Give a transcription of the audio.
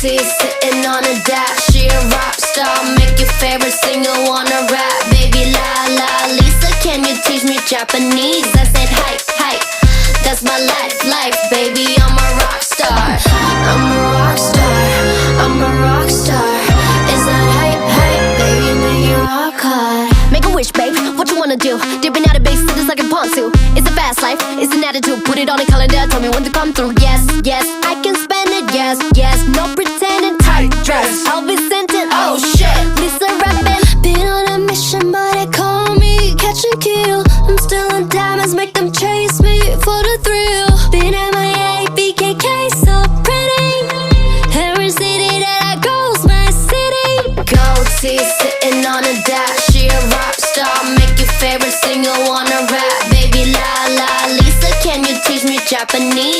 Bugatti, sitting on a dash. She a rock star, make your favorite singer wanna rap. Baby la la, Lisa, can you teach me Japanese? I said hi, hi, that's my life, baby, I'm a rock star. I'm a rock star, I'm a rock star. Is that hype, baby, make you rock hard. Make a wish, babe, what you wanna do? Dipping out of base, just like a ponzu. It's a fast life, it's an attitude. Put it on a calendar, tell me when to come through. Yes, yes, I can spend it, yes, yes. No pretending, tight dress, Elvis